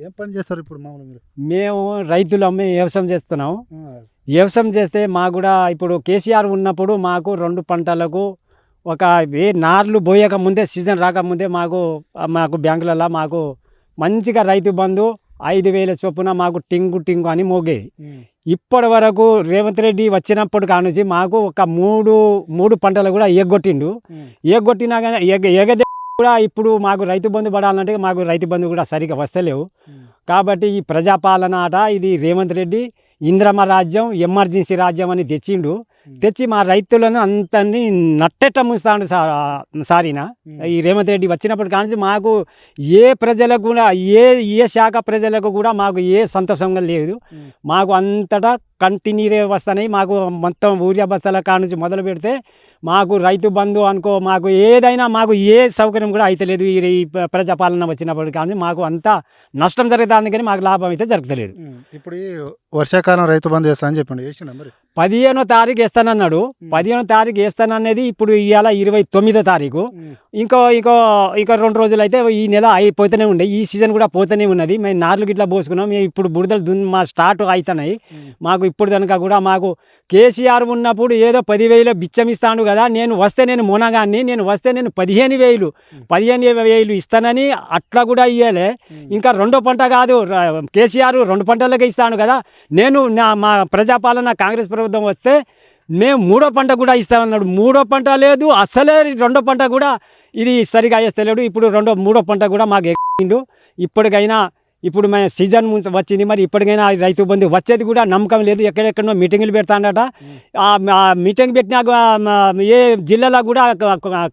ఏం పని చేస్తారు ఇప్పుడు మామూలు మీరు? మేము రైతులమ్మి వ్యవసాయం చేస్తున్నాం. వ్యవసాయం చేస్తే మాకు కూడా ఇప్పుడు కేసీఆర్ ఉన్నప్పుడు మాకు 2 పంటలకు ఒక నార్లు పోయక ముందే సీజన్ రాకముందే మాకు బ్యాంకులలో మాకు మంచిగా రైతు బంధు 5,000 చొప్పున మాకు టింగు టింగు అని మోగేది. ఇప్పటి వరకు రేవంత్ రెడ్డి వచ్చినప్పుడు కానుంచి మాకు ఒక మూడు పంటలు కూడా ఎగ్గొట్టిండు. ఎగ్గొట్టినా కానీ ఎగదే కూడా ఇప్పుడు మాకు రైతు బంధు పడాలంటే మాకు రైతు బంధు కూడా సరిగా వస్తలేవు. కాబట్టి ఈ ప్రజాపాలన ఆట ఇది రేవంత్ రెడ్డి ఇంద్రమ రాజ్యం ఎమర్జెన్సీ రాజ్యం అని తెచ్చి మా రైతులను అంతని నట్టెట్ట ముంచుతాడు సారిన ఈ రేవంత్ రెడ్డి వచ్చినప్పటి కానీ మాకు ఏ ప్రజలకు కూడా ఏ శాఖ ప్రజలకు కూడా మాకు ఏ సంతోషంగా లేదు. మాకు అంతటా కంటిన్యూరే వస్తున్నాయి. మాకు మొత్తం ఊరియా బస్తాల కానుంచి మొదలు పెడితే మాకు రైతు బంధు అనుకో మాకు ఏదైనా మాకు ఏ సౌకర్యం కూడా అయితలేదు. ఈ ప్రజాపాలన వచ్చినప్పటికి కానీ మాకు అంతా నష్టం జరుగుతుంది కానీ మాకు లాభం అయితే జరగలేదు. ఇప్పుడు వర్షాకాలం రైతు బంధు చేస్తా అని చెప్పండి, వేసిండ మరి? 15వ తారీఖు వేస్తానన్నాడు. 15వ తారీఖు వేస్తాననేది ఇప్పుడు ఇవాళ 29వ తారీఖు. ఇంకో 2 రోజులు అయితే ఈ నెల అయిపోతూనే ఉండే. ఈ సీజన్ కూడా పోతూనే ఉన్నది. మేము నార్లు గిట్లా పోసుకున్నాం. మేము ఇప్పుడు బుడదలు మా స్టార్ట్ అవుతున్నాయి. మాకు ఇప్పుడు కనుక కూడా మాకు కేసీఆర్ ఉన్నప్పుడు ఏదో 10,000 బిచ్చం ఇస్తాను కదా, నేను మొనగాన్ని నేను 15,000 ఇస్తానని అట్లా కూడా ఇవ్వలే. ఇంకా 2వ పంట కాదు, కేసీఆర్ 2 పంటలకే ఇస్తాను కదా, నేను మా ప్రజాపాలన కాంగ్రెస్ ప్రభుత్వం వస్తే మేము 3వ పంట కూడా ఇస్తామన్నాడు. 3వ పంట లేదు అసలే. 2వ పంట కూడా ఇది సరిగా వేస్తలేడు. ఇప్పుడు 3వ పంట కూడా మాకు ఎక్కిండు. ఇప్పటికైనా ఇప్పుడు మేము సీజన్ వచ్చింది, మరి ఇప్పటికైనా రైతు బంధు వచ్చేది కూడా నమ్మకం లేదు. ఎక్కడెక్కడో మీటింగులు పెడతాడట. ఆ మీటింగ్ పెట్టినాక ఏ జిల్లాలో కూడా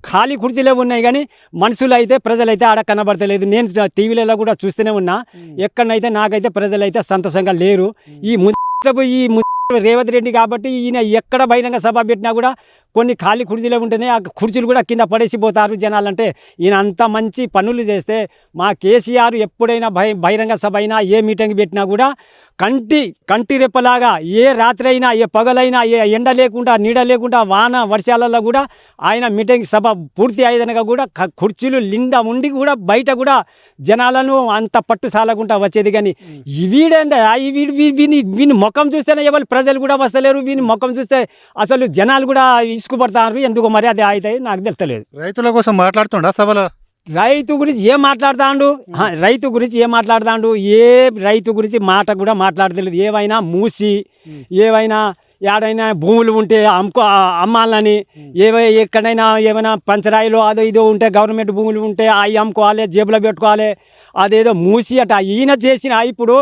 ఖాళీ కుర్చీలే ఉన్నాయి కానీ మనుషులు అయితే ప్రజలైతే ఆడ కనబడతలేదు. నేను టీవీలలో కూడా చూస్తూనే ఉన్నా. ఎక్కడనైతే నాకైతే ప్రజలైతే సంతోషంగా లేరు. ఈ రేవంత్ రెడ్డి కాబట్టి ఈయన ఎక్కడ బహిరంగ సభ పెట్టినా కూడా కొన్ని ఖాళీ కుర్చీలు ఉంటేనే ఆ కుర్చీలు కూడా కింద పడేసిపోతారు జనాలంటే. ఈయన అంత మంచి పనులు చేస్తే మా కేసీఆర్ ఎప్పుడైనా బహిరంగ సభ అయినా ఏ మీటింగ్ పెట్టినా కూడా కంటి రెప్పలాగా ఏ రాత్రి అయినా ఏ పగలైనా ఏ ఎండ లేకుండా నీడ లేకుండా వాన వర్షాలలో కూడా ఆయన మీటింగ్ సభ పూర్తి అయ్యేదనగా కూడా కుర్చీలు లిండా ఉండి కూడా బయట కూడా జనాలను అంత పట్టు సాలకుండా వచ్చేది. కానీ వీడేందా వీని ముఖం చూస్తేనే ఎవరు ప్రజలు కూడా వస్తలేరు. వీని ముఖం చూస్తే అసలు జనాలు కూడా ఇసుకుపడతారు. ఎందుకు మరి అది అయితే నాకు తెలుస్తలేదు. రైతుల కోసం మాట్లాడుతుండా సభలో? రైతు గురించి ఏం మాట్లాడుతాండు? రైతు గురించి మాట కూడా మాట్లాడతలేదు. ఏవైనా మూసి ఏవైనా ఏడైనా భూములు ఉంటే అమ్మాలని, ఎక్కడైనా ఏమైనా పంచరాయిలో అదో ఇదో ఉంటే గవర్నమెంట్ భూములు ఉంటే అవి అమ్ముకోవాలి, జేబులో పెట్టుకోవాలి. అదేదో మూసి అట ఈయన చేసిన. ఇప్పుడు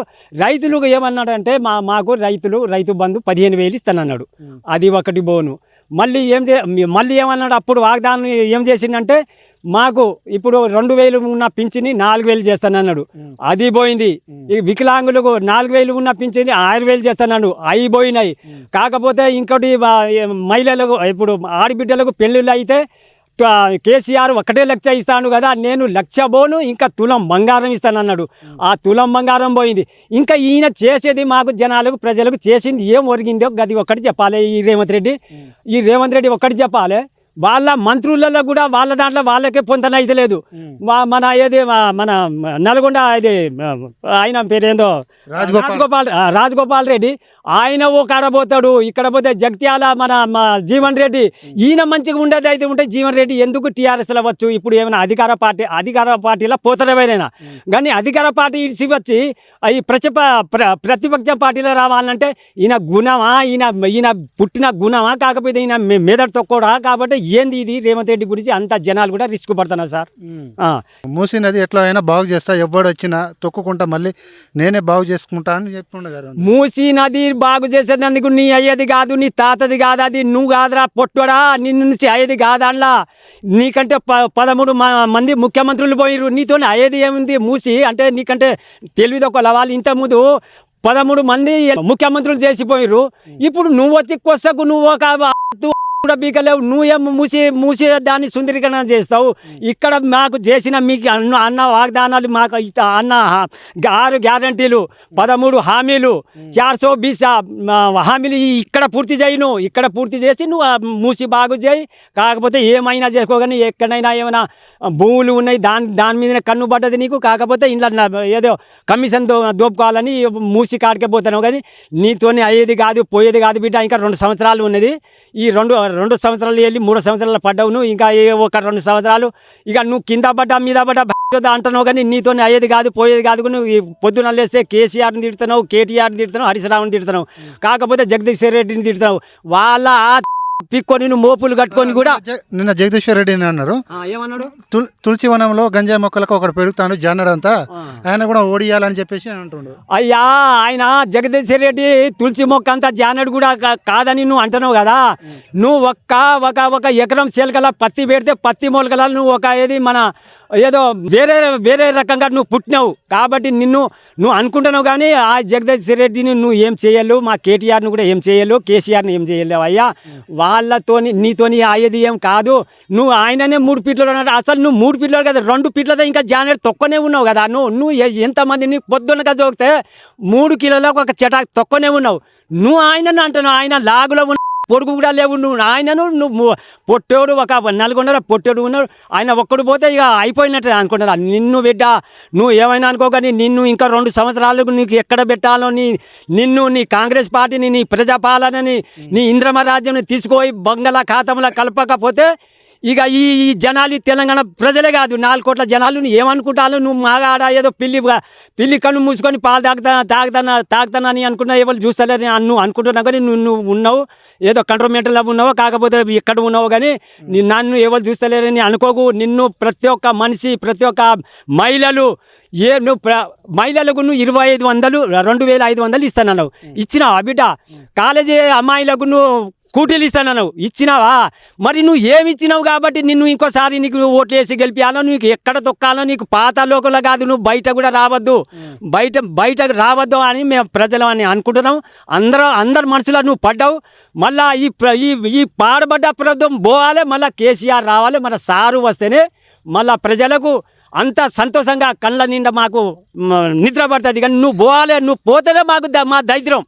రైతులకు ఏమన్నాడంటే మాకు రైతు బంధు 15,000 ఇస్తానన్నాడు. అది ఒకటి బోను. మళ్ళీ ఏమన్నాడు అప్పుడు వాగ్దానం ఏం చేసిందంటే మాకు ఇప్పుడు 2,000 ఉన్న పింఛని 4,000 చేస్తానన్నాడు. అది పోయింది. ఈ వికలాంగులకు 4,000 ఉన్న పింఛని 6,000 చేస్తానన్నాడు. అవి పోయినాయి. కాకపోతే ఇంకోటి మహిళలకు ఇప్పుడు ఆడబిడ్డలకు పెళ్ళిళ్ళు అయితే కేసీఆర్ 1 లక్ష ఇస్తాను కదా, నేను 1,00,000 బోను ఇంకా తులం బంగారం ఇస్తానన్నాడు. ఆ తులం బంగారం పోయింది. ఇంకా ఈయన చేసేది మాకు జనాలకు ప్రజలకు చేసింది ఏం ఒరిగిందో గది ఒక్కటి చెప్పాలి. ఈ రేవంత్ రెడ్డి ఒక్కటి చెప్పాలి. వాళ్ళ మంత్రులలో కూడా వాళ్ళ దాంట్లో వాళ్ళకే పొంతన అయితే లేదు. మన నల్గొండ ఇది ఆయన పేరేందో రాజగోపాల్ రెడ్డి, ఆయన ఓ కాడపోతాడు. ఇక్కడ పోతే జగిత్యాల మన జీవన్ రెడ్డి, ఈయన మంచిగా ఉండేది అయితే ఉంటే జీవన్ రెడ్డి ఎందుకు టీఆర్ఎస్లో వచ్చు? ఇప్పుడు ఏమైనా అధికార పార్టీలో పోతాడేమైనా కానీ అధికార పార్టీ ఇడిచి వచ్చి ఈ ప్రతిపక్ష పార్టీలో రావాలంటే ఈయన గుణమా, ఈయన పుట్టిన గుణమా, కాకపోతే ఈయన మెదడు తొక్కడా? కాబట్టి ఏంది ఇది రేవంత్ రెడ్డి గురించి అంత జనాలు కూడా రిస్క్ పడుతున్నారు సార్. మూసీ నది ఎట్లా అయినా బాగు చేస్తా, ఎవడు వచ్చినా తొక్కుకుంటా మళ్ళీ నేనే బాగు చేసుకుంటా అని చెప్పుండగారు. మూసీ నది బాగు చేసేందుకు నీ అయ్యేది కాదు, నీ తాతది కాదు, అది నువ్వు కాదురా పొట్టడా, నిన్ను నుంచి అయ్యేది కాదు. అందులో నీకంటే 13 మంది ముఖ్యమంత్రులు పోయిరు, నీతో అయ్యేది ఏముంది? మూసి అంటే నీకంటే తెలివిదొక్కల వాళ్ళు ఇంతకుముందు 13 మంది ముఖ్యమంత్రులు చేసిపోయిర్రు. ఇప్పుడు నువ్వు వచ్చి కొసకు నువ్వు ఒక కూడా బీకలేవు. నువ్వేం మూసి దాన్ని సుందరీకరణ చేస్తావు. ఇక్కడ మాకు చేసిన మీకు అన్న వాగ్దానాలు మాకు అన్న 6 గ్యారంటీలు 13 హామీలు 420 హామీలు ఇక్కడ పూర్తి చేయను. ఇక్కడ పూర్తి చేసి నువ్వు మూసి బాగు చేయి. కాకపోతే ఏమైనా చేసుకోగాని ఎక్కడైనా ఏమైనా భూములు ఉన్నాయి దాని మీదనే కన్ను పడ్డది నీకు. కాకపోతే ఇంట్లో ఏదో కమిషన్ దోపుకోవాలని మూసి కాడికే పోతున్నావు. కానీ నీతోనే అయ్యేది కాదు పోయేది కాదు బిడ్డ. ఇంకా 2 సంవత్సరాలు ఉన్నది. ఈ 2 సంవత్సరాలు వెళ్ళి 3 సంవత్సరాలు పడ్డావు నువ్వు. ఇంకా ఒక 2 సంవత్సరాలు ఇక నువ్వు కింద పడ్డా మీద పడ్డా అంటున్నావు. కానీ నీతోనే అయ్యేది కాదు పోయేది కాదు. నువ్వు పొద్దున లేస్తే కేసీఆర్ని తిడుతున్నావు, కేటీఆర్ని తిడుతున్నావు, హరీష్ రావుని తిడుతున్నావు. కాకపోతే జగదీష్ రెడ్డిని తిడుతున్నావు. వాళ్ళ పిక్కొని నువ్వు మోపులు కట్టుకొని కూడా. నిన్న జగదీశ్వర్ రెడ్డి అన్నారు ఏమన్నాడు, తులసివనంలో గంజాయి మొక్కలకు ఒకటి పెరుగుతాను జానడంతా ఆయన కూడా ఓడియాలని చెప్పేసి అంటుండు. అయ్యా ఆయన జగదీశ్వర్ రెడ్డి తులసి మొక్క అంతా జానడు కూడా కాదని నువ్వు అంటున్నావు కదా. నువ్వు ఒక ఎకరం చిలకల పత్తి పెడితే పత్తి మొలకల నువ్వు ఏది మన ఏదో వేరే రకంగా నువ్వు పుట్టినావు. కాబట్టి నువ్వు అనుకుంటున్నావు. కానీ ఆ జగదీశ్వర్ రెడ్డిని నువ్వు ఏం చేయలేవు. మా కేటీఆర్ని కూడా ఏం చేయలేవు, కేసీఆర్ని ఏం చేయలేవు. అయ్యా నీతోని అయ్యేది ఏం కాదు. నువ్వు ఆయననే 3 ఫీట్లు అన్నాడు. అసలు నువ్వు 3 ఫీట్లు కదా, 2 ఫీట్లతో ఇంకా జానెడ్ తొక్కనే ఉన్నావు కదా. నువ్వు ఎంతమంది నీకు పొద్దున్నగా చూస్తే 3 కిలోలకు ఒక చెటాకు తొక్కనే ఉన్నావు. నువ్వు ఆయనను అంటున్నావు. ఆయన లాగులో పొడుగు కూడా లేవు. నువ్వు పొట్టోడు ఒక 4 పొట్టోడు ఉన్నాడు. ఆయన ఒక్కడు పోతే ఇక అయిపోయినట్టు అనుకుంటున్నా. నిన్ను బిడ్డ నువ్వు ఏమైనా అనుకోగాని నిన్ను ఇంకా 2 సంవత్సరాలకు నీకు ఎక్కడ పెట్టాలో నీ కాంగ్రెస్ పార్టీని, నీ ప్రజాపాలనని, నీ ఇంద్రమ రాజ్యంని తీసుకుపోయి బంగాళాఖాతంలో కలపకపోతే ఇక ఈ జనాలు తెలంగాణ ప్రజలే కాదు 4 కోట్ల జనాలు నువ్వు ఏమనుకుంటాను. నువ్వు మాగాడ ఏదో పిల్లి కన్ను మూసుకొని పాలు తాగుతానని అనుకున్నా ఎవరు చూస్తలేరు నువ్వు అనుకుంటున్నావు. కానీ నువ్వు ఉన్నావు ఏదో కంట్రోల్మెంట్లో ఉన్నావు. కాకపోతే ఎక్కడ ఉన్నావు కానీ నన్ను ఎవరు చూస్తలేరని అనుకోకు. నిన్ను ప్రతి ఒక్క మనిషి ప్రతి ఒక్క మహిళలు మహిళలకు నువ్వు 2500 ఇస్తానన్నావు. ఇచ్చినావా బిడ్డ? కాలేజీ అమ్మాయిలకు నువ్వు స్కూటీలు ఇస్తానన్నావు. ఇచ్చినావా? మరి నువ్వు ఏమి ఇచ్చినావు కాబట్టి నిన్ను ఇంకోసారి నీకు ఓట్లు వేసి గెలిపించాలో, నీకు ఎక్కడ తొక్కాలో, నీకు పాత లోకల్లో కాదు, నువ్వు బయట కూడా రావద్దు, బయటకు రావద్దు అని మేము ప్రజలు అని అనుకుంటున్నాం. అందరు మనుషులు నువ్వు పడ్డావు. మళ్ళా ఈ పాడబడ్డ ప్రభుత్వం పోవాలి, మళ్ళీ కేసీఆర్ రావాలి, మన సారు వస్తేనే మళ్ళా ప్రజలకు అంత సంతోషంగా కళ్ళ నిండా మాకు నిద్ర పడుతుంది. కానీ నువ్వు పోవాలి, నువ్వు పోతేనే మాకు మా దైద్యం.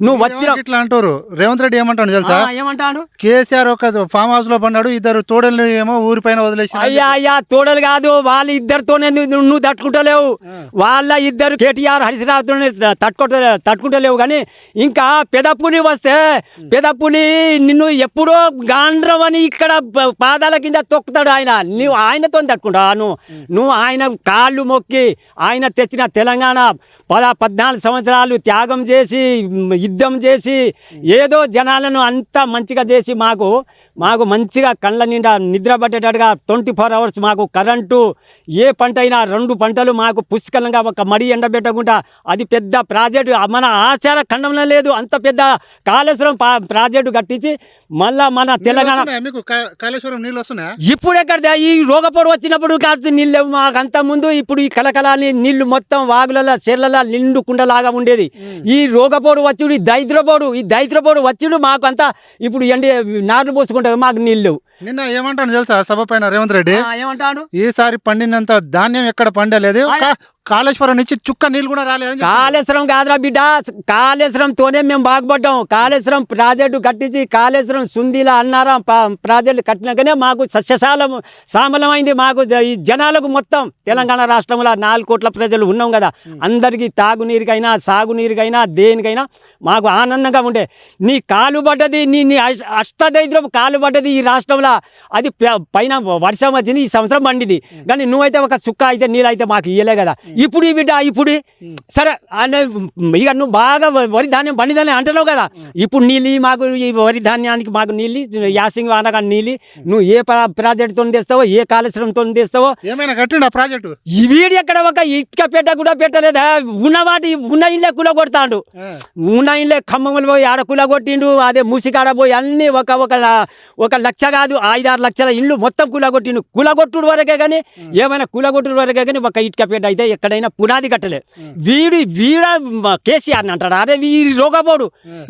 నువ్వు వచ్చిన ఇట్లా అంటారు. రేవంత్ రెడ్డి ఏమంటాడు తెలుసా? ఏమంటాడు? కేసీఆర్ ఒక ఫామ్ హౌస్ లో పన్నాడు, 2 తోడలు ఏమో ఊరిపైన వదిలేసి. అయ్యా తోడలు కాదు, వాళ్ళ ఇద్దరితోనే నువ్వు తట్టుకుంటలేవు. వాళ్ళ ఇద్దరు కేటీఆర్ హరీష్ రావుతోనే తట్టుకుంటలేవు. కానీ ఇంకా పెదపులి వస్తే పెదపులి నిన్ను ఎప్పుడో గాండ్రం అని ఇక్కడ పాదాల కింద తొక్కుతాడు ఆయన. నువ్వు ఆయనతో తట్టుకుంటావు. నువ్వు ఆయన కాళ్ళు మొక్కి ఆయన తెచ్చిన తెలంగాణ 14 సంవత్సరాలు త్యాగం చేసి యుద్ధం చేసి ఏదో జనాలను అంతా మంచిగా చేసి మాకు మంచిగా కళ్ళ నిండా నిద్ర పట్టేటట్టుగా 24 hours మాకు కరెంటు, ఏ పంట అయినా 2 పంటలు మాకు పుష్కలంగా ఒక మడి ఎండబెట్టకుండా అది పెద్ద ప్రాజెక్టు మన ఆచార ఖండంలో లేదు. అంత పెద్ద కాళేశ్వరం ప్రాజెక్టు కట్టించి మళ్ళా మన తెలంగాణ కాళేశ్వరం నీళ్ళు వస్తున్నాయా? ఇప్పుడు ఎక్కడ ఈ రోగపోడు వచ్చినప్పుడు కాదు నీళ్ళు మాకు అంత ముందు. ఇప్పుడు ఈ కలకలాని నీళ్లు మొత్తం వాగులలో చెర్లలో నిండుకుండలాగా ఉండేది. ఈ రోగపోడు వచ్చుడు, ఈ దైత్రపోడు వచ్చుడు మాకు అంతా ఇప్పుడు నార్లు పోసుకుంటే మాకు నీళ్ళు. నిన్న ఏమంటాను తెలుసా సభ పైన రేవంత్ రెడ్డి? ఏమంటాడు? ఈసారి పండినంత ధాన్యం ఎక్కడ పండలేదు, కాళేశ్వరం నుంచి చుక్క నీళ్ళు కూడా రాలేదు. కాళేశ్వరం కాదురా బిడ్డ, కాళేశ్వరంతోనే మేము బాగుపడ్డాం. కాళేశ్వరం ప్రాజెక్టు కట్టించి కాళేశ్వరం సుందీల అన్నారం ప్రాజెక్టు కట్టినాకనే మాకు సామలమైంది. మాకు ఈ జనాలకు మొత్తం తెలంగాణ రాష్ట్రంలో 4 కోట్ల ప్రజలు ఉన్నాం కదా, అందరికీ తాగునీరుకైనా సాగునీరుకైనా దేనికైనా మాకు ఆనందంగా ఉండే. నీ కాలు పడ్డది, నీ అష్టదైద్రపు కాలు పడ్డది ఈ రాష్ట్రంలో. అది పైన వర్షం వచ్చింది, ఈ సంవత్సరం పండింది. కానీ నువ్వైతే ఒక చుక్క అయితే నీళ్ళు అయితే మాకు ఇయ్యలే కదా. ఇప్పుడు బిడ్డ ఇప్పుడు సరే ఇక నువ్వు బాగా వరి ధాన్యం పండిదని అంటున్నావు కదా. ఇప్పుడు నీళ్ళు మాకు ఈ వరి ధాన్యానికి మాకు నీళ్ళు యాసింగ్ వానగా నీళ్ళు నువ్వు ఏ ప్రాజెక్టుతో తెస్తావో, ఏ కాళేశ్వరంతో తెస్తావో. ఏమైనా కట్టిండు ఆ ప్రాజెక్టు? ఈ వీడి ఎక్కడ ఒక ఇటుక పెట్ట కూడా పెట్టలేదా? ఉన్న ఇళ్ళే కుల కొడతాడు. ఉన్న ఇళ్ళే ఖమ్మంలో పోయి ఆడ కుల కొట్టిండు. అదే మూసికాడ పోయి అన్ని ఒక 1 లక్ష కాదు కాదు 5-6 లక్షల ఇల్లు మొత్తం కూలగొట్టిండు. కూలగొట్టుడు వరకే కానీ ఏమైనా కూలగొట్టుడు వరకే కానీ ఒక ఇటుకపేట అయితే ఎక్కడైనా పునాది కట్టలే. వీడ కేసీఆర్ అంటాడు. అరే వీరి రోగపోడు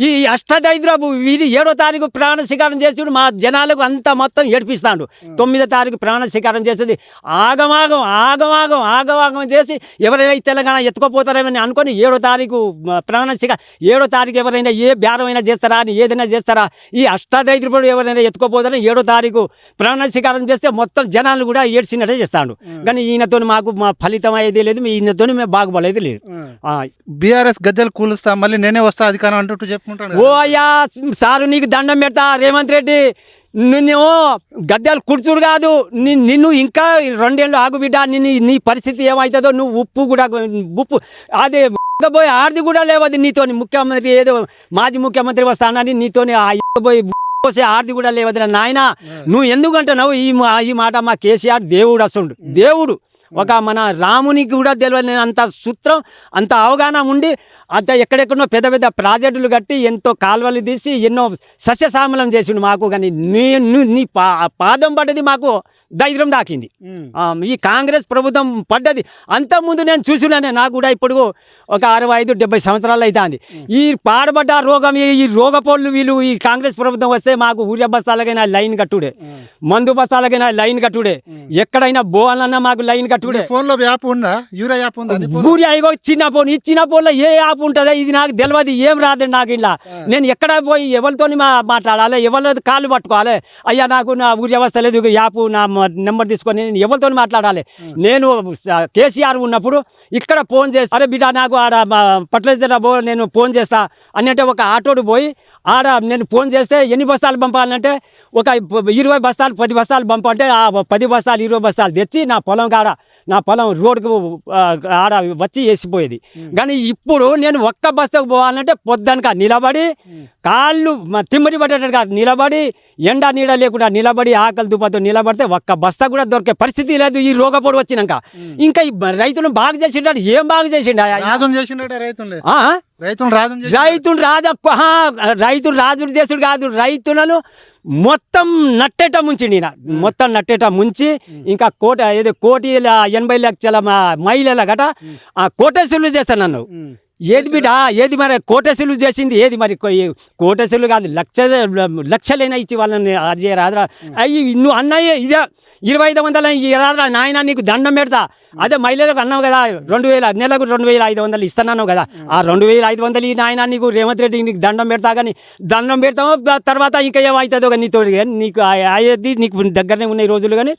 ఈ అష్టదైద్రబాబు వీరి 7వ తారీఖు ప్రాణ శికారం చేసి మా జనాలకు అంతా మొత్తం ఏడిపిస్తాడు. 9వ తారీఖు ప్రాణ శికారం చేసేది ఆగమాగం చేసి ఎవరైనా తెలంగాణ ఎత్తుకోపోతారేమని అనుకొని 7వ తారీఖు ప్రాణ శికారం 7వ తారీఖు ఎవరైనా ఏ బేరమైనా చేస్తారా అని ఏదైనా చేస్తారా ఈ అష్టాదైద్రబాబు ఎవరైనా ఎత్తుకోపోతారని 7వ తారీఖు ప్రాణ శికారం చేస్తే మొత్తం జనాలు కూడా ఏడ్చినట్టే చేస్తాడు. కానీ ఈయనతో మాకు మా ఫలితం అయ్యేది లేదు, ఈయనతో మేము బాగుపడేది లేదు. బీఆర్ఎస్ గద్దెలు కూలుస్తా మళ్ళీ నేనే వస్తా అధికారం అంటూ చెప్పుకుంటాను. ఓ అయ్యా సారు నీకు దండం పెడతా రేవంత్ రెడ్డి, నిన్ను గద్దెలు కుడుచుడు కాదు, నిన్ను ఇంకా 2 ఏళ్ళు ఆగు బిడ్డ, నీ పరిస్థితి ఏమవుతుందో నువ్వు ఉప్పు అదే పోయి ఆడిది కూడా లేవది నీతోని. ముఖ్యమంత్రి ఏదో మాజీ ముఖ్యమంత్రి వస్తానని నీతోని పోయి పోసే ఆడిది కూడా లేవది నాయన. నువ్వు ఎందుకంటున్నావు ఈ మాట? మా కేసీఆర్ దేవుడు అసలు దేవుడు, ఒక మన రామునికి కూడా తెలియని అంత సూత్రం అంత అవగాహన ఉండి అంత ఎక్కడెక్కడో పెద్ద పెద్ద ప్రాజెక్టులు కట్టి ఎంతో కాలువలు తీసి ఎన్నో సస్యశ్యామలం చేసిండు మాకు. కానీ నీ పాదం పడ్డది మాకు ధైర్యం దాకింది. ఈ కాంగ్రెస్ ప్రభుత్వం పడ్డది అంతకుముందు నేను చూసినానే, నాకు కూడా ఇప్పుడు ఒక 65-70 సంవత్సరాలు అవుతుంది. ఈ పాడబడ్డ రోగం ఈ రోగపోళ్ళు వీళ్ళు ఈ కాంగ్రెస్ ప్రభుత్వం వస్తే మాకు ఊరియా బస్తాలకైనా లైన్ కట్టుడే, మందు బస్తాలకైనా లైన్ కట్టుడే, ఎక్కడైనా బోవాలన్నా మాకు లైన్ కట్టుడే. ఫోన్లో యాప్ ఉందా? యూరియా యాప్ ఉందా? యూరియా ఇగో చిన్న ఫోన్, ఈ చిన్న ఫోన్లో ఏ యాప్ ఉంటుందో ఇది నాకు తెలియదు, ఏం రాదండి నాకు. ఇలా నేను ఎక్కడ పోయి ఎవరితో మాట్లాడాలి, ఎవరి కాళ్ళు పట్టుకోవాలి? అయ్యా నాకు నా ఊరి వ్యవస్థ లేదు, యాప్ నా నెంబర్ తీసుకొని నేను ఎవరితో మాట్లాడాలి? నేను కేసీఆర్ ఉన్నప్పుడు ఇక్కడ ఫోన్ చేస్తా, అరే బిడ్డ నాకు ఆడ పట్ల పో నేను ఫోన్ చేస్తా అని అంటే ఒక ఆటోడు పోయి ఆడ నేను ఫోన్ చేస్తే ఎన్ని బస్తాలు పంపాలంటే ఒక 20 బస్తాలు 10 బస్తాలు పంపంటే ఆ 10 బస్తాలు 20 బస్తాలు తెచ్చి నా పొలం రోడ్డుకు ఆడ వచ్చి వేసిపోయేది. కానీ ఇప్పుడు నేను ఒక్క బస్తాకు పోవాలంటే పొద్దునక నిలబడి కాళ్ళు తిమ్మరి పట్టేటట్టుగా నిలబడి ఎండ నీడ లేకుండా నిలబడి ఆకలి దుప్పతో నిలబడితే ఒక్క బస్తా కూడా దొరికే పరిస్థితి లేదు ఈ రోగపోడు వచ్చినాక. ఇంకా ఈ రైతును బాగు చేసిండాడు, ఏం బాగు చేసిండా? రైతులు రాజుడు చేసుడు కాదు, రైతులను మొత్తం నట్టేట ముంచిండి. మొత్తం నట్టేట ముంచి ఇంకా 1,80 లక్షల మహిళల గట కోటేశ్వరులు చేస్తాను నన్ను. ఏది బిడ్డ ఏది మరి కోటేశ్వరులు చేసింది ఏది? మరి కోటేశ్వరులు కాదు, లక్షలైనా ఇచ్చి వాళ్ళని అది రాదురా. అయ్యి నువ్వు అన్నయ్య ఇదే 2,500 రాదురా నాయన, నీకు దండం పెడతా. అదే మహిళలకు అన్నావు కదా 2,000 నెలకు 2,500 ఇస్తున్నాను కదా, ఆ 2,500 ఈ నాయన నీకు రేవంత్ రెడ్డి నీకు దండం పెడతా. కానీ దండం పెడతామో తర్వాత ఇంకా ఏమవుతుందో కానీ నీతో నీకు అయ్యేది నీకు దగ్గరనే ఉన్న ఈ రోజులు. కానీ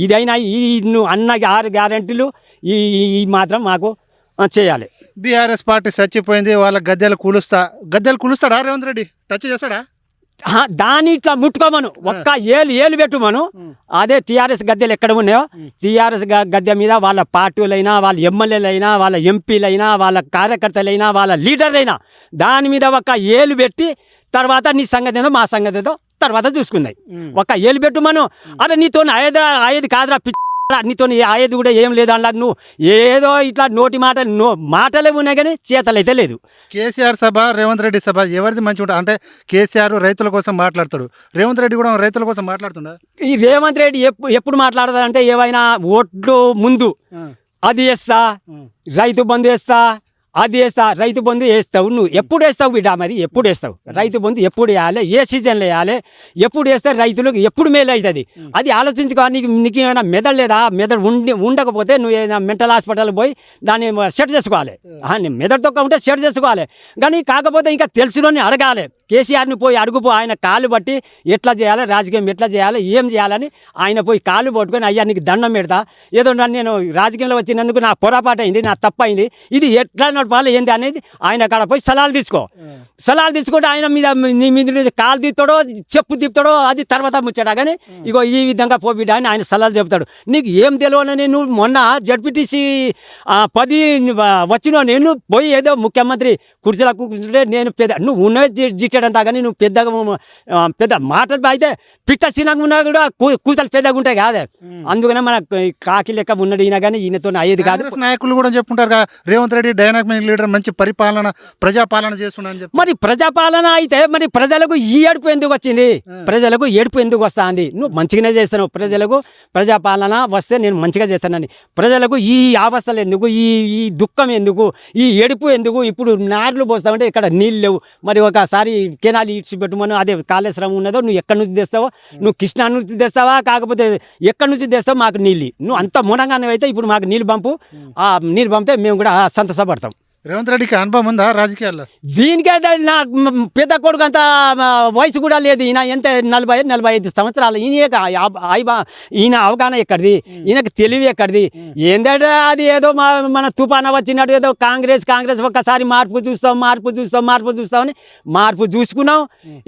ఇదైనా ఈ నువ్వు అన్న 6 గ్యారెంటీలు ఈ మాత్రం మాకు చేయాలి. బీఆర్ఎస్ పార్టీ చచ్చిపోయింది, వాళ్ళ గద్దెలు కూలుస్తాడా రేవంత్ రెడ్డి? టచ్ చేస్తాడా? దాని ఇట్లా ముట్టుకోమను, ఒక్క ఏలు పెట్టుమను. అదే టీఆర్ఎస్ గద్దెలు ఎక్కడ ఉన్నాయో టీఆర్ఎస్ గద్దె మీద వాళ్ళ పార్టీలైనా వాళ్ళ ఎమ్మెల్యేలైనా వాళ్ళ ఎంపీలైనా వాళ్ళ కార్యకర్తలైనా వాళ్ళ లీడర్లైనా దాని మీద ఒక్క ఏలు పెట్టి తర్వాత నీ సంగతి ఏదో మా సంగతి ఏదో తర్వాత చూసుకుందాయి. ఒక్క ఏలు పెట్టుమను. అరే నీతో అయ్యేది కాదురా నీతో అయ్యేది కూడా ఏం లేదు అలా నువ్వు ఏదో ఇట్లా నోటి మాటలే ఉన్నాయి కానీ చేతలైతే లేదు. కేసీఆర్ సభ రేవంత్ రెడ్డి సభ ఎవరిది మంచిగా ఉంటుంది అంటే కేసీఆర్ రైతుల కోసం మాట్లాడతాడు, రేవంత్ రెడ్డి కూడా రైతుల కోసం మాట్లాడుతుండా? ఈ రేవంత్ రెడ్డి ఎప్పుడు మాట్లాడతాడంటే ఏమైనా ఓట్లు ముందు అది వేస్తా, రైతు బంధు వేస్తా, అది వేస్తా. రైతు బంధు వేస్తావు, నువ్వు ఎప్పుడు వేస్తావు బిడ్డ? మరి ఎప్పుడు వేస్తావు రైతు బంధు? ఎప్పుడు వేయాలి? ఏ సీజన్లో వేయాలి? ఎప్పుడు వేస్తే రైతులకు ఎప్పుడు మేలు అవుతుంది? అది ఆలోచించుకో. నీకు ఏమైనా మెదడు లేదా? మెదడు ఉండకపోతే నువ్వు ఏదైనా మెంటల్ హాస్పిటల్ పోయి దాన్ని సెట్ చేసుకోవాలి. మెదడు తొక్క ఉంటే సెట్ చేసుకోవాలి. కానీ కాకపోతే ఇంకా తెలిసినోని అడగాలి. కేసీఆర్ని పోయి అడుగుపో, ఆయన కాలు బట్టి ఎట్లా చేయాలి, రాజకీయం ఎట్లా చేయాలి, ఏం చేయాలని ఆయన పోయి కాళ్ళు పట్టుకొని అయ్యా నీకు దండం పెడతా, ఏదో నేను రాజకీయంలో వచ్చినందుకు నా పొరపాటు అయింది, నా తప్పు అయింది, ఇది ఎట్లా నడపాలి ఏంది అనేది ఆయన కాడ పోయి సలహాలు తీసుకుంటే ఆయన మీద నీ మీద కాలు తీస్తాడో చెప్పు తిప్పుతాడో అది తర్వాత ముచ్చాడా. కానీ ఇగో ఈ విధంగా పోబిడ్డ అని ఆయన సలహాలు చెప్తాడు. నీకు ఏం తెలియనని నువ్వు మొన్న జడ్పీటీసీ 10 వచ్చినా నేను పోయి ఏదో ముఖ్యమంత్రి కుర్చీలకు కూర్చుంటే నేను నువ్వు ఉన్న జిట్టెడ పిచ్చడంతా కానీ నువ్వు పెద్దగా పెద్ద మాటలు అయితే పిట్ట చిన్నగా ఉన్నా కూడా కూతలు పెద్దగా ఉంటాయి కాదే. అందుకనే మన కాకి లెక్క ఉన్నాడు ఈయన, కానీ ఈయనతో అయ్యేది కాదు. కాంగ్రెస్ నాయకులు కూడా చెప్పుంటారు కదా, రేవంత్ రెడ్డి డైనామిక్ లీడర్, మంచి పరిపాలన ప్రజాపాలన చేస్తున్నా అని చెప్పి. మరి ప్రజాపాలన అయితే మరి ప్రజలకు ఈ ఏడుపు ఎందుకు వచ్చింది? ప్రజలకు ఏడుపు ఎందుకు వస్తుంది? నువ్వు మంచిగానే చేస్తున్నావు, ప్రజలకు ప్రజాపాలన వస్తే నేను మంచిగా చేస్తానని. ప్రజలకు ఈ అవస్థలు ఎందుకు, ఈ ఈ దుఃఖం ఎందుకు, ఈ ఏడుపు ఎందుకు? ఇప్పుడు నార్లు పోస్తామంటే ఇక్కడ నీళ్ళు లేవు. మరి ఒకసారి కెనాలు ఇడ్చిపెట్టుమని, అదే కాళేశ్వరం ఉన్నదో నువ్వు ఎక్కడి నుంచి తెస్తావో, నువ్వు కృష్ణా నుంచి తెస్తావా కాకపోతే ఎక్కడి నుంచి తెస్తావు మాకు నీళ్ళు. నువ్వు అంత మూలంగానే అయితే ఇప్పుడు మాకు నీళ్ళు పంపు, ఆ నీళ్ళు పంపితే మేము కూడా సంతోషపడతాం. రేవంత్ రెడ్డికి అనుభవం ఉందా రాజకీయాల్లో? దీనికైతే నా పెద్ద కొడుకు అంత వయసు కూడా లేదు. ఈయన ఎంత 40-45 సంవత్సరాలు. ఈయన అవగాహన ఎక్కడిది, ఈయనకు తెలివి ఎక్కడిది? ఏంటంటే అది ఏదో మన తుఫాన వచ్చినట్టు ఏదో కాంగ్రెస్ ఒక్కసారి మార్పు చూస్తామని మార్పు చూసుకున్నాం.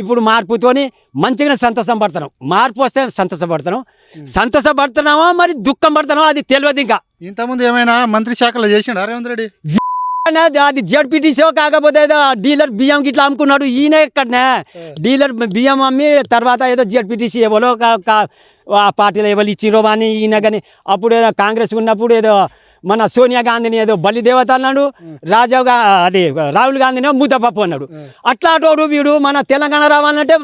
ఇప్పుడు మార్పుతోని మంచిగా సంతోషం పడుతున్నాం. మార్పు వస్తే సంతోషపడుతున్నామో మరి దుఃఖం పడుతున్నామో అది తెలియదు. ఇంకా ఇంతకుముందు ఏమైనా మంత్రి శాఖలో చేసిండా రేవంత్ రెడ్డి? అది జడ్పీటీసీ కాకపోతే ఏదో డీలర్ బియ్యం గిట్లా అమ్ముకున్నాడు. ఈయన ఎక్కడనే డీలర్ బియ్యం అమ్మి తర్వాత ఏదో జడ్పీటీసీ ఎవరో ఆ పార్టీలో ఎవరు ఇచ్చిరో అని ఈయన. కానీ అప్పుడు ఏదో కాంగ్రెస్ ఉన్నప్పుడు ఏదో మన సోనియా గాంధీని ఏదో బలిదేవత అన్నాడు, రాహుల్ గాంధీని ముద్దపప్పు అన్నాడు. అట్లాంటోడు వీడు మన తెలంగాణ రావాలంటే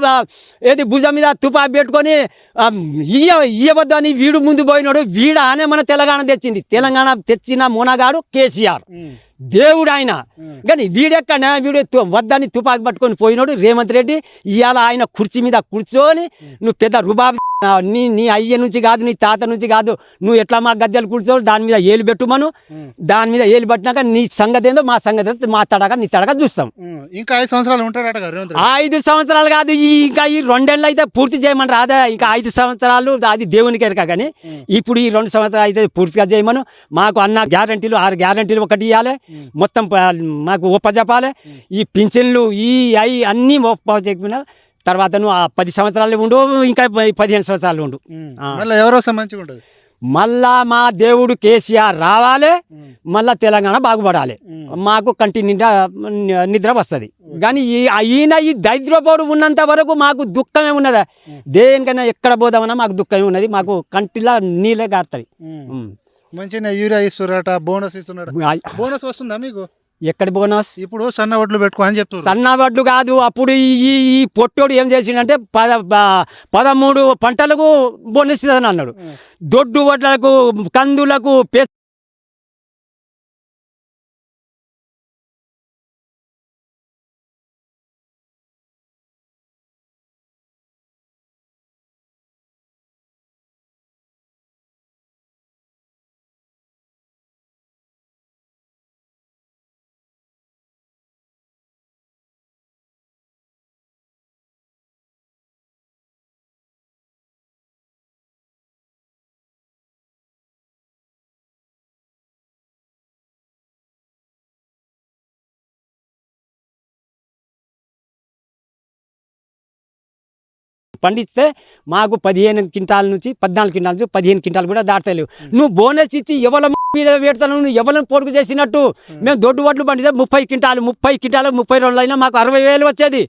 ఏది భుజం మీద తుపాకి పెట్టుకొని ఇయ్యవద్దు అని వీడు ముందు పోయినాడు. వీడానే మన తెలంగాణ తెచ్చింది. తెలంగాణ తెచ్చిన మునగాడు కేసీఆర్, దేవుడు ఆయన. కానీ వీడెక్కడ వీడు వద్దని తుపాకి పట్టుకొని పోయినాడు రేవంత్ రెడ్డి. ఇవాళ ఆయన కుర్చీ మీద కూర్చొని నువ్వు పెద్ద రుబాబు, నీ అయ్య నుంచి కాదు, నీ తాత నుంచి కాదు, నువ్వు ఎట్లా మా గద్దెలు కూర్చోవు దాని మీద ఏలు పెట్టుమను. దాని మీద ఏలు పట్టినాక నీ సంగతి ఏందో మా సంగతి ఏందో మా తడక నీ తడక చూస్తాం. ఇంకా 5 సంవత్సరాలు ఉంటాడట రేవంత్ రెడ్డి. 5 సంవత్సరాలు కాదు, ఇంకా ఈ 2 ఏళ్ళు అయితే పూర్తి చేయమని రాదా? ఇంకా 5 సంవత్సరాలు అది దేవునికి ఎరక. కానీ ఇప్పుడు ఈ 2 సంవత్సరాలు అయితే పూర్తిగా చేయమను. మాకు అన్న గ్యారంటీలు 6 గ్యారంటీలు ఒకటి ఇవ్వాలి, మొత్తం మాకు ఒప్పజెప్పాలి. ఈ పింఛన్లు అన్నీ చెప్పిన తర్వాత నువ్వు 10 సంవత్సరాలు ఉండు, ఇంకా 15 సంవత్సరాలు ఉండు. మళ్ళీ ఎవరో మంచిగా ఉంటుంది. మళ్ళా మా దేవుడు కేసీఆర్ రావాలి, మళ్ళా తెలంగాణ బాగుపడాలి, మాకు కంటి నిండా నిద్ర వస్తుంది. కానీ ఈయన ఈ దరిద్రపోడు ఉన్నంత వరకు మాకు దుఃఖమే ఉన్నదా? దేనికైనా ఎక్కడ పోదామన్నా మాకు దుఃఖమే ఉన్నది. మాకు కంటిలో నీళ్ళే కారుతాయి. మంచిగా యూరియా ఇస్తున్నారట, బోనస్ ఇస్తున్నాడు. బోనస్ వస్తుందా మీకు? ఎక్కడి బోనస్? ఇప్పుడు సన్న వడ్లు పెట్టుకో అని చెప్తారు. సన్న వడ్లు కాదు, అప్పుడు ఈ పొట్టోడు ఏం చేసిండంటే 13 పంటలకు బోనస్ ఇస్తుందని అన్నాడు. దొడ్డు వడ్లకు, కందులకు, పండిస్తే మాకు 15 క్వింటాల నుంచి 14 క్వింటాల నుంచి 15 క్వింటాలు కూడా దాటలేవు. నువ్వు బోనస్ ఇచ్చి ఎవరి మీద పెడతాను, నువ్వు ఎవరిని పొడుగు చేసినట్టు. మేము దొడ్డు వడ్లు పండితే 30 క్వింటాలు 32 అయినా మాకు 60,000 వచ్చేది.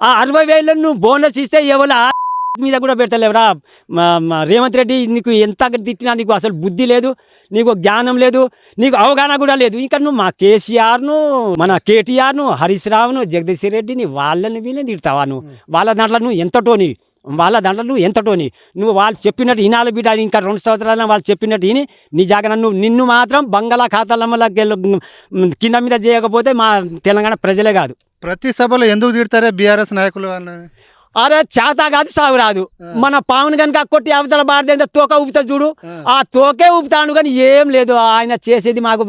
ఆ 60,000 నువ్వు బోనస్ ఇస్తే ఎవరు మీద కూడా పెడతలేవురా? రేవంత్ రెడ్డి నీకు ఎంత తిట్టినా నీకు అసలు బుద్ధి లేదు, నీకు జ్ఞానం లేదు, నీకు అవగాహన కూడా లేదు. ఇంకా నువ్వు మా కేసీఆర్ను, మన కేటీఆర్ను, హరీష్ రావును, జగదీశ్ రెడ్డిని వాళ్ళని వీళ్ళని తిడతావా? నువ్వు వాళ్ళ దాంట్లో నువ్వు ఎంతటోని, నువ్వు వాళ్ళు చెప్పినట్టు వినాలి బిడ్డ. ఇంకా 2 సంవత్సరాలు వాళ్ళు చెప్పినట్టు విని నీ జాగ్రత్త. నిన్ను మాత్రం బంగాళా ఖాతాలకి కింద మీద చేయకపోతే మా తెలంగాణ ప్రజలే కాదు. ప్రతి సభలో ఎందుకు తిడతారే బీఆర్ఎస్ నాయకులు వాళ్ళని? అరే చేత కాదు, సాగు రాదు. మన పావును కనుక కొట్టి అవతల బాడితే తోక ఊపుతా చూడు, ఆ తోకే ఊపుతాను. కానీ ఏం లేదు ఆయన చేసేది. మాకు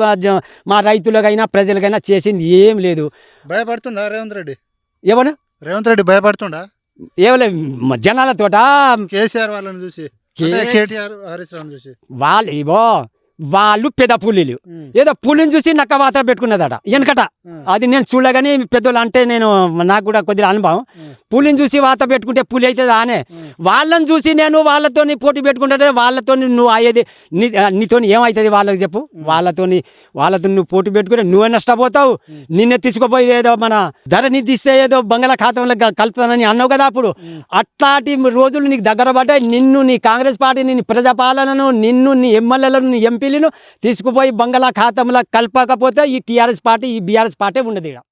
మా రైతులకైనా ప్రజలకైనా చేసింది ఏం లేదు. భయపడుతుండా రేవంత్ రెడ్డి? ఏమన్నా రేవంత్ రెడ్డి భయపడుతుండా? ఏమలే జనాలతోట, కేసీఆర్ వాళ్ళని చూసి, కేటీఆర్ హరీష్ రావుని చూసి వాళ్ళు వాళ్ళు పెద్ద పులిలు ఏదో పులిని చూసి నక్క వాత పెట్టుకున్నదట వెనకట. అది నేను చూడగానే పెద్దోళ్ళు అంటే నేను నాకు కూడా కొద్దిగా అనుభవం. పులిని చూసి వాత పెట్టుకుంటే పులి అవుతుంది ఆనే. వాళ్ళని చూసి నేను వాళ్ళతో పోటీ పెట్టుకుంటే వాళ్ళతో నువ్వు అయ్యేది నీతో ఏమవుతుంది వాళ్ళకి చెప్పు. వాళ్ళతో నువ్వు పోటీ పెట్టుకుంటే నువ్వే నష్టపోతావు. నిన్నే తీసుకుపోయి ఏదో మన ధరని తీస్తే ఏదో బంగాళాఖాతంలో కలుపుతానని అన్నావు కదా అప్పుడు. అట్లాంటి రోజులు నీకు దగ్గర పడ్డాయి. నిన్ను నీ కాంగ్రెస్ పార్టీని నీ ప్రజాపాలనను నిన్ను నీ ఎమ్మెల్యేలను నీ ఎంపీలను తీసుకుపోయి బంగాళాఖాతంలో కలపకపోతే ఈ టీఆర్ఎస్ పార్టీ ఈ బీఆర్ఎస్ పార్టీ ఉండదు ఇక్కడ.